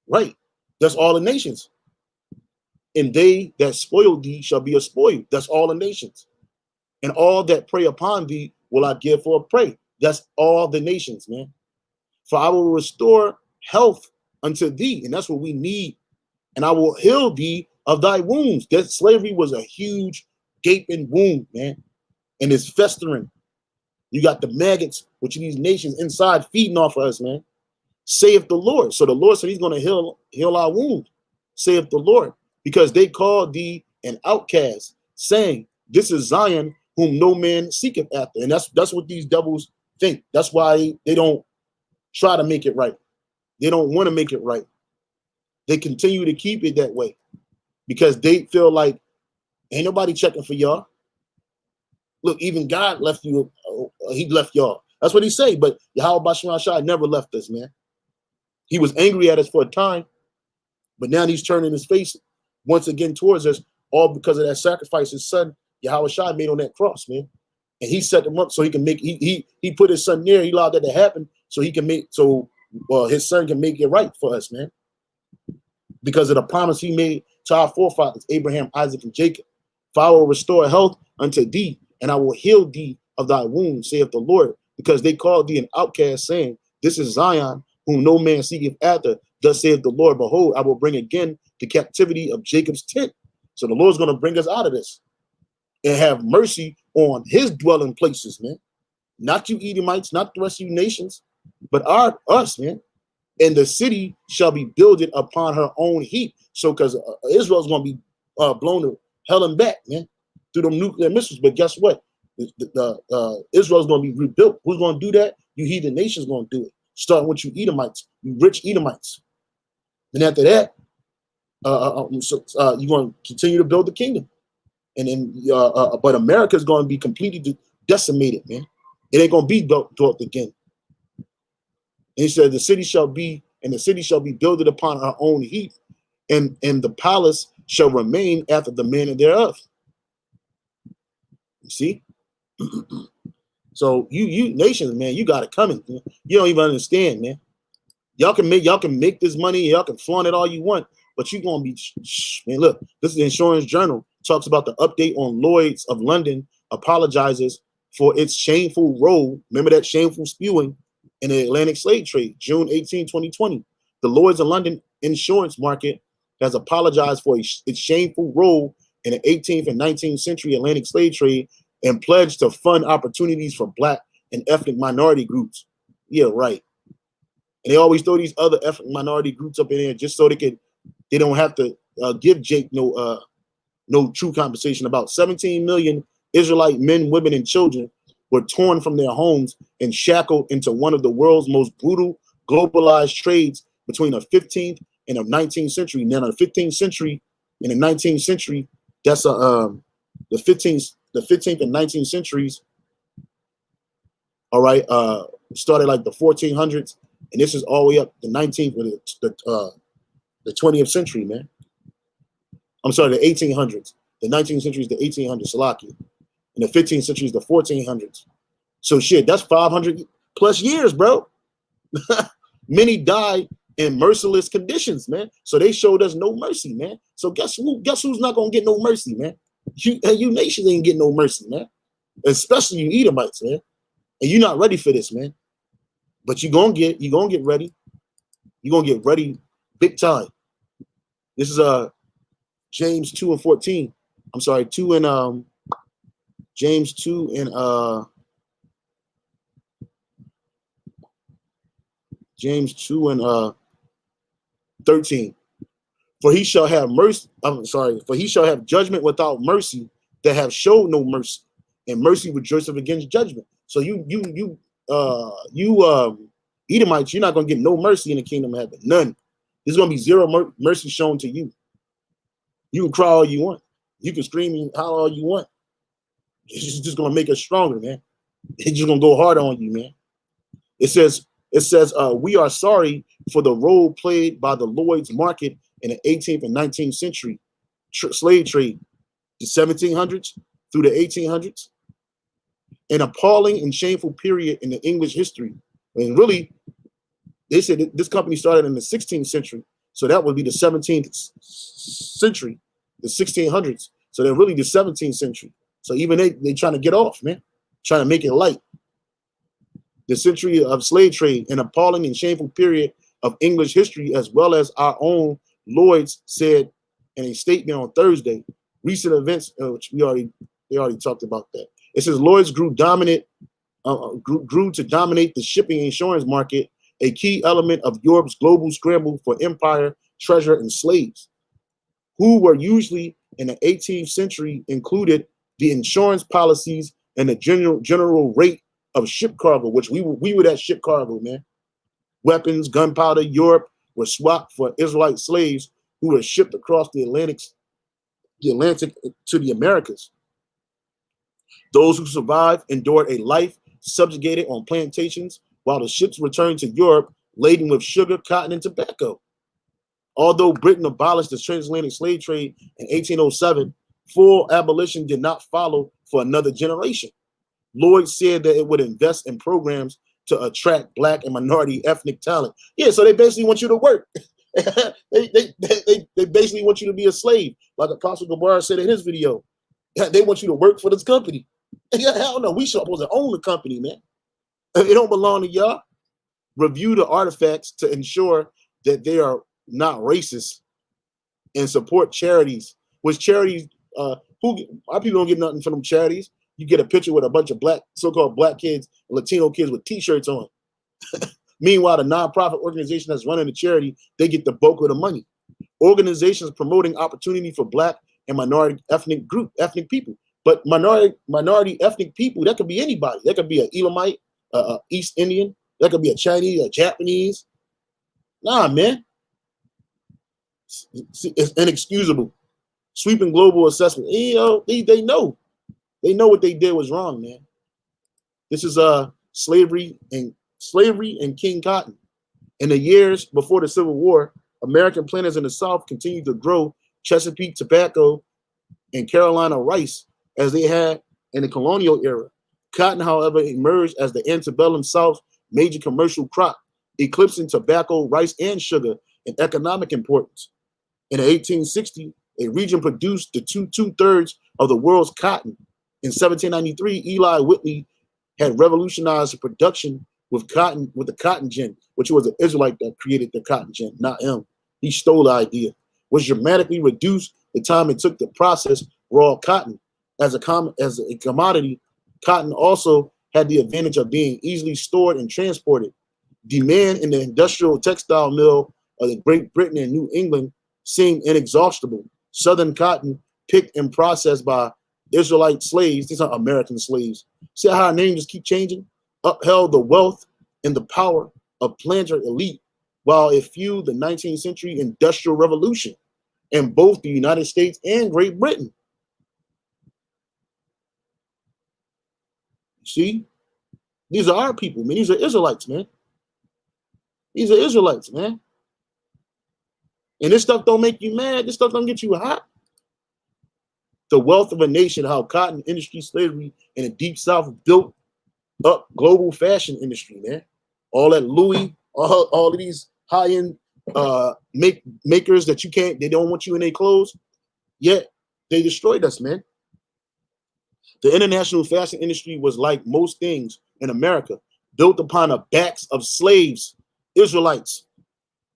Right. That's all the nations. And they that spoil thee shall be a spoil. That's all the nations. And all that prey upon thee will I give for a prey. That's all the nations, man. For I will restore health unto thee, and that's what we need. And I will heal thee of thy wounds. That slavery was a huge gaping wound, man. And it's festering. You got the maggots, which are these nations inside feeding off of us, man. Saith the Lord. So the Lord said he's going to heal our wound. Saith the Lord. Because they called thee an outcast, saying, this is Zion, whom no man seeketh after. And that's what these devils think. That's why they don't try to make it right. They don't want to make it right. They continue to keep it that way because they feel like ain't nobody checking for y'all. Look, even God left you. He left y'all. That's what he say. But Yahweh Bashar Shai never left us, man. He was angry at us for a time, but now he's turning his face once again towards us, all because of that sacrifice his son Yahweh Shai made on that cross, man. And he set him up so he can make. He put his son there. He allowed that to happen so he can make his son can make it right for us, man. Because of the promise he made to our forefathers, Abraham, Isaac, and Jacob. For I will restore health unto thee, and I will heal thee of thy wounds, saith the Lord. Because they called thee an outcast, saying, this is Zion, whom no man seeketh after. Thus saith the Lord, behold, I will bring again the captivity of Jacob's tent. So the Lord's going to bring us out of this and have mercy on his dwelling places, man. Not you Edomites, not the rest of you nations, but us, man. And the city shall be builded upon her own heap. So because Israel's going to be blown to hell and back, man, through them nuclear missiles. But guess what? Israel's going to be rebuilt. Who's going to do that? You heathen nations going to do it. Starting with you Edomites, you rich Edomites. And after that, you're going to continue to build the kingdom. And then, but America is going to be completely decimated, man. It ain't going to be built again. And he said, the city shall be builded upon her own heap, and the palace shall remain after the manner thereof. You see? So you nations, man, you got it coming. Man. You don't even understand, man. Y'all can make this money, y'all can flaunt it all you want, but you're gonna be, man. Look, this is the Insurance Journal. Talks about the update on Lloyd's of London apologizes for its shameful role. Remember that shameful spewing in the Atlantic slave trade, June 18, 2020. The Lloyd's of London insurance market has apologized for its shameful role in the 18th and 19th century Atlantic slave trade and pledged to fund opportunities for Black and ethnic minority groups. Yeah, right. And they always throw these other ethnic minority groups up in there just so they don't have to give Jake no true compensation. About 17 million Israelite men, women, and children were torn from their homes and shackled into one of the world's most brutal globalized trades between the 15th and the 19th century. Now, the 15th century and the 19th century, that's the 15th and 19th centuries. All right, started like the 1400s, and this is all the way up the 19th with the 20th century, man. I'm sorry, the 1800s. The 19th century is the 1800s, Salaki. And the 15th century is the 1400s. So shit, that's 500 plus years, bro. Many died in merciless conditions, man. So they showed us no mercy, man. So guess who's not gonna get no mercy, man? You nations ain't getting no mercy, man. Especially you Edomites, man. And you're not ready for this, man. But you're gonna get ready. You're gonna get ready big time. This is James 2 and 14. I'm sorry, 2 and James 2 and James 2 and 13. For he shall have mercy. For he shall have judgment without mercy that have showed no mercy, and mercy rejoiceth against judgment. So you Edomites, you're not gonna get no mercy in the kingdom of heaven. None. There's gonna be zero mercy shown to you. You can cry all you want. You can scream and holler all you want. It's just gonna make us stronger, man. It's just gonna go harder on you, man. It says, we are sorry for the role played by the Lloyd's market in the 18th and 19th century slave trade, the 1700s through the 1800s, an appalling and shameful period in the English history. And really, they said this company started in the 16th century, So that would be the 17th century, the 1600s. So they're really the 17th century. So even they trying to get off, man, trying to make it light. The century of slave trade, an appalling and shameful period of English history, as well as our own Lloyd's said in a statement on Thursday. Recent events, which they already talked about that. It says Lloyd's grew to dominate the shipping insurance market, a key element of Europe's global scramble for empire, treasure, and slaves, who were usually in the 18th century included the insurance policies and the general rate of ship cargo, which we were that ship cargo, man. Weapons, gunpowder, Europe were swapped for Israelite slaves who were shipped across the Atlantic to the Americas. Those who survived endured a life subjugated on plantations, while the ships returned to Europe laden with sugar, cotton, and tobacco. Although Britain abolished the transatlantic slave trade in 1807, full abolition did not follow for another generation. Lloyd said that it would invest in programs to attract Black and minority ethnic talent. Yeah, so they basically want you to work. they basically want you to be a slave, like Apostle Gabar said in his video. They want you to work for this company. Hell no, we supposed to own the company, man. It don't belong to y'all. Review the artifacts to ensure that they are not racist and support charities. Which charities, our people don't get nothing from them charities. You get a picture with a bunch of so-called black kids, Latino kids with t-shirts on. Meanwhile, the nonprofit organization that's running the charity, they get the bulk of the money. Organizations promoting opportunity for Black and minority ethnic people. But minority ethnic people, that could be anybody. That could be an Elamite, East Indian. That could be a Chinese, a Japanese. Nah, man. It's inexcusable. Sweeping global assessment. You know, they know. They know what they did was wrong, man. This is slavery and King Cotton. In the years before the Civil War, American planters in the South continued to grow Chesapeake tobacco and Carolina rice as they had in the colonial era. Cotton, however, emerged as the antebellum South's major commercial crop, eclipsing tobacco, rice, and sugar in economic importance. In 1860, a region produced the two-thirds of the world's cotton. In 1793, Eli Whitney had revolutionized the production with the cotton gin, which was an Israelite that created the cotton gin, not him. He stole the idea, which dramatically reduced the time it took to process raw cotton. As a commodity, cotton also had the advantage of being easily stored and transported. Demand in the industrial textile mill of the Great Britain and New England seemed inexhaustible. Southern cotton, picked and processed by Israelite slaves, these are American slaves. See how our names just keep changing? Upheld the wealth and the power of planter elite, while it fueled the 19th century industrial revolution in both the United States and Great Britain. See? These are our people, man. These are Israelites, man. These are Israelites, man. And this stuff don't make you mad. This stuff don't get you hot. The wealth of a nation, how cotton industry, slavery, and the Deep South built up global fashion industry, man. All that Louis, all of these high-end makers that they don't want you in their clothes, yet they destroyed us, man. The international fashion industry was like most things in America, built upon the backs of slaves, Israelites.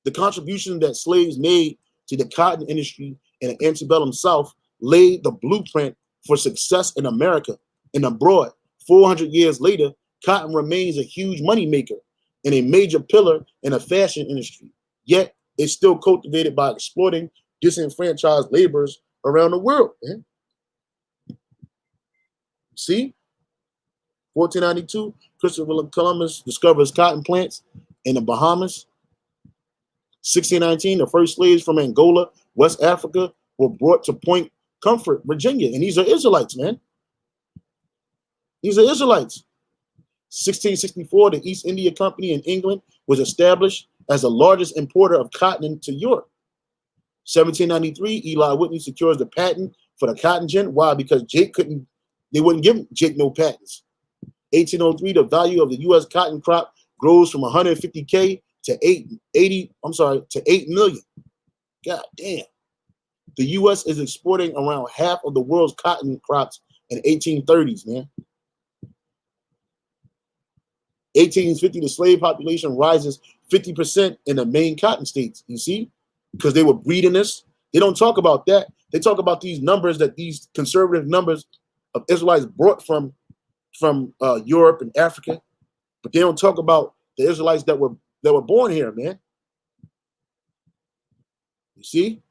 The contribution that slaves made to the cotton industry in the antebellum South laid the blueprint for success in America and abroad. 400 years later, cotton remains a huge moneymaker and a major pillar in the fashion industry. Yet, it's still cultivated by exploiting disenfranchised laborers around the world, man. See? 1492, Christopher Columbus discovers cotton plants in the Bahamas. 1619, the first slaves from Angola, West Africa, were brought to Point Comfort, Virginia. And these are Israelites, man. These are Israelites. 1664, the East India Company in England was established as the largest importer of cotton into Europe. 1793, Eli Whitney secures the patent for the cotton gin. Why? Because they wouldn't give Jake no patents. 1803, the value of the U.S. cotton crop grows from 150K to 8 million. God damn. The U.S. is exporting around half of the world's cotton crops in 1830s, man. 1850, the slave population rises 50% in the main cotton states, you see? Because they were breeding this. They don't talk about that. They talk about these numbers, that these conservative numbers of Israelites brought from Europe and Africa, but they don't talk about the Israelites that were born here, man. You see?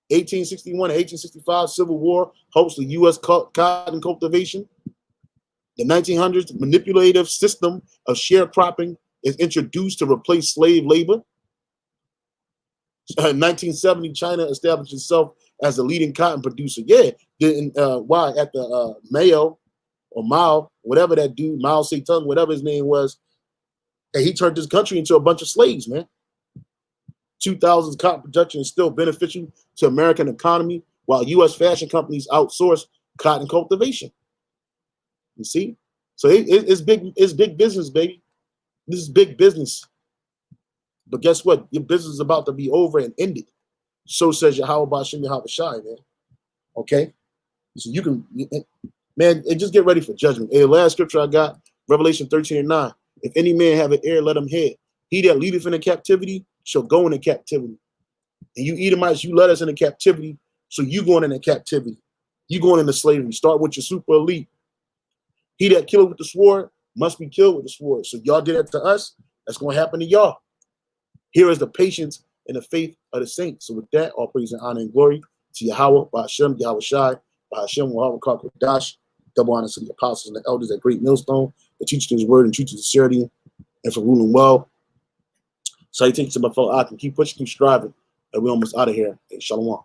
1861 to 1865 Civil War helps the U.S. cotton cultivation. The 1900s, the manipulative system of sharecropping is introduced to replace slave labor. In 1970, China established itself as the leading cotton producer. Yeah, why? At the Mayo or Mao, whatever that dude, Mao Zedong, whatever his name was, and he turned this country into a bunch of slaves, man. 2000s cotton production is still beneficial to American economy, while U.S. fashion companies outsource cotton cultivation. You see, so it's big business, baby. This is big business. But guess what? Your business is about to be over and ended. So says Yahweh Ba'ashem Yahweh Shai, man. Okay, so you can, man, and just get ready for judgment. Hey, the last scripture I got, Revelation 13:9. If any man have an ear, let him hear. He that leadeth into captivity shall go into captivity. And you Edomites, you led us into captivity, so you going into captivity. You going into slavery. Start with your super elite. He that killeth with the sword must be killed with the sword. So y'all did that to us, that's going to happen to y'all. Here is the patience and the faith of the saints. So with that, all praise and honor and glory to Yahweh, Ba'ashem, Yahweh Shai, Ba'ashem, Wahawah Kakodash, double honor to the apostles and the elders at Great Millstone, that teach his word and teach his sincerity, and for ruling well. So I take to my fellow, I can keep pushing, keep striving, and we're almost out of here. Hey, shalom.